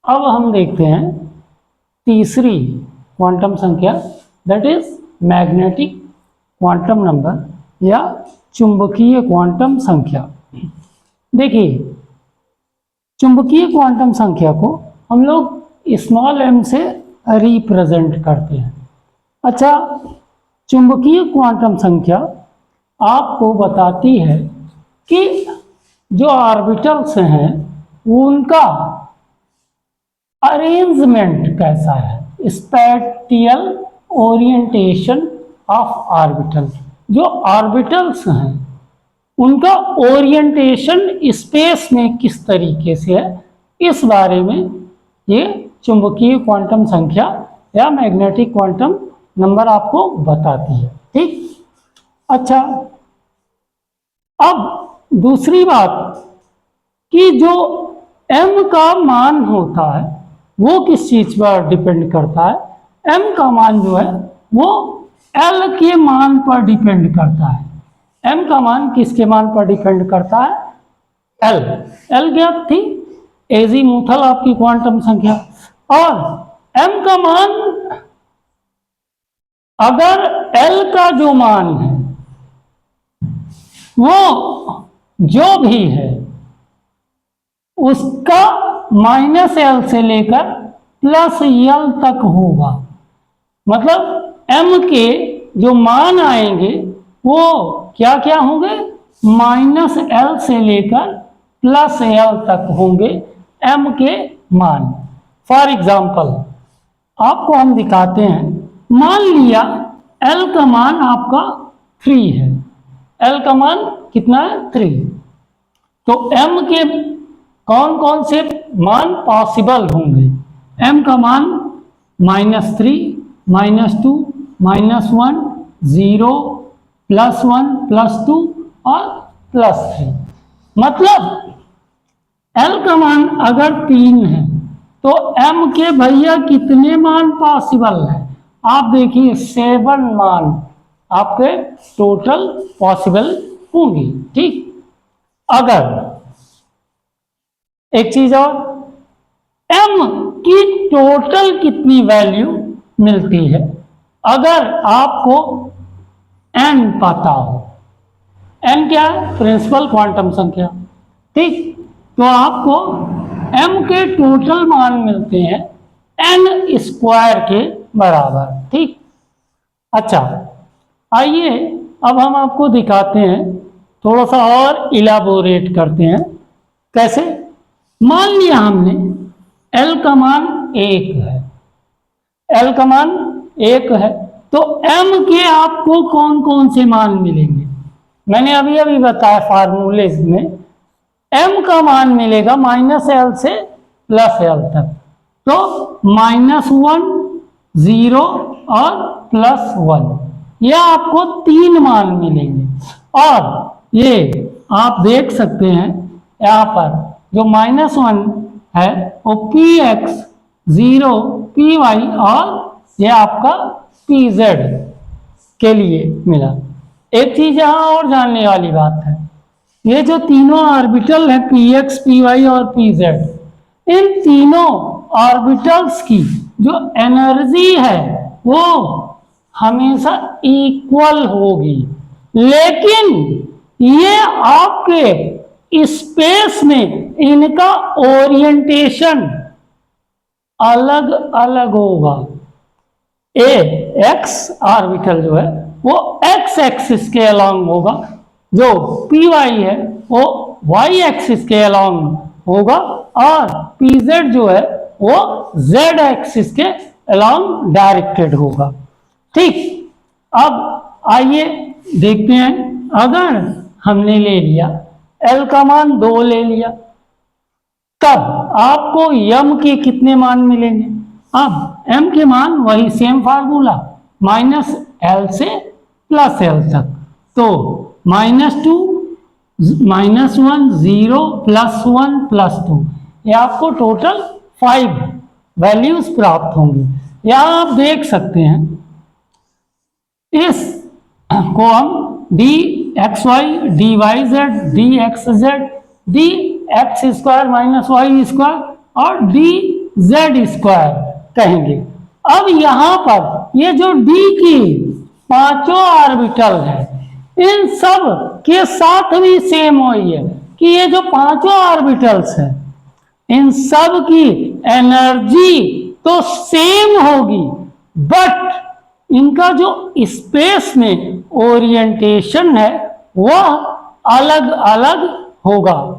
अब हम देखते हैं तीसरी क्वांटम संख्या, that is magnetic quantum number या चुंबकीय क्वांटम संख्या। देखिए, चुंबकीय क्वांटम संख्या को हम लोग स्मॉल m से रिप्रेजेंट करते हैं। अच्छा, चुंबकीय क्वांटम संख्या आपको बताती है कि जो ऑर्बिटल्स हैं उनका अरेंजमेंट कैसा है, स्पैटियल ओरिएंटेशन ऑफ ऑर्बिटल। जो ऑर्बिटल्स हैं उनका ओरिएंटेशन स्पेस में किस तरीके से है, इस बारे में ये चुंबकीय क्वांटम संख्या या मैग्नेटिक क्वांटम नंबर आपको बताती है। ठीक। अच्छा, अब दूसरी बात कि जो m का मान होता है वो किस चीज पर डिपेंड करता है। m का मान जो है वो l के मान पर डिपेंड करता है। m का मान किसके मान पर डिपेंड करता है? l क्या थी? एजीमुथल आपकी क्वांटम संख्या। और m का मान, अगर l का जो मान है वो जो भी है उसका -l से लेकर +l तक होगा। मतलब m के जो मान आएंगे वो क्या क्या होंगे? -l से लेकर +l तक होंगे m के मान। फॉर एग्जाम्पल आपको हम दिखाते हैं, मान लिया l का मान आपका 3 है। l का मान कितना है? 3। तो m के कौन कौन से मान पॉसिबल होंगे? m का मान -3, -2, -1, 0, +1, +2 और +3। मतलब l का मान अगर 3 है तो m के भैया कितने मान पॉसिबल है? आप देखिए 7 मान आपके टोटल पॉसिबल होंगे। ठीक। अगर एक चीज और, m की टोटल कितनी वैल्यू मिलती है? अगर आपको n पता हो, n क्या है? प्रिंसिपल क्वांटम संख्या। ठीक। तो आपको m के टोटल मान मिलते हैं n² के बराबर। ठीक। अच्छा, आइए अब हम आपको दिखाते हैं, थोड़ा सा और इलाबोरेट करते हैं। कैसे? मान लिया हमने l का मान 1 है, l का मान 1 है, तो m के आपको कौन कौन से मान मिलेंगे? मैंने अभी अभी बताया फार्मूले में, m का मान मिलेगा -l से +l तक। तो -1, 0 और +1, यह आपको 3 मान मिलेंगे। और ये आप देख सकते हैं यहाँ पर जो -1 है वो px, 0 py और ये आपका pz के लिए मिला। एक चीज यहाँ और जानने वाली बात है, ये जो तीनों ऑर्बिटल है px, py और pz, इन तीनों ऑर्बिटल्स की जो एनर्जी है वो हमेशा इक्वल होगी, लेकिन ये आपके स्पेस में इनका ओरिएंटेशन अलग अलग होगा। एक्स ऑर्बिटल जो है वो एक्स एक्सिस के अलोंग होगा, जो पी वाई है वो वाई एक्सिस के अलोंग होगा, और पी जेड जो है वो जेड एक्सिस के अलोंग डायरेक्टेड होगा। ठीक। अब आइए देखते हैं, अगर हमने ले लिया एल का मान 2 ले लिया, तब आपको यम के कितने मान मिलेंगे? अब m के मान वही सेम फार्मूला, -l से +l तक। तो -2, -1, 0, +1, +2, ये आपको टोटल 5 वैल्यूज प्राप्त होंगी। यहाँ आप देख सकते हैं, इस को हम dxy, dyz, dxz, dx² - y² और dy जेड स्क्वायर कहेंगे। अब यहां पर ये जो डी की पांचों ऑर्बिटल है, इन सब के साथ भी सेम वही है कि ये जो पांचों ऑर्बिटल्स हैं, इन सब की एनर्जी तो सेम होगी, बट इनका जो स्पेस में ओरिएंटेशन है वह अलग अलग होगा।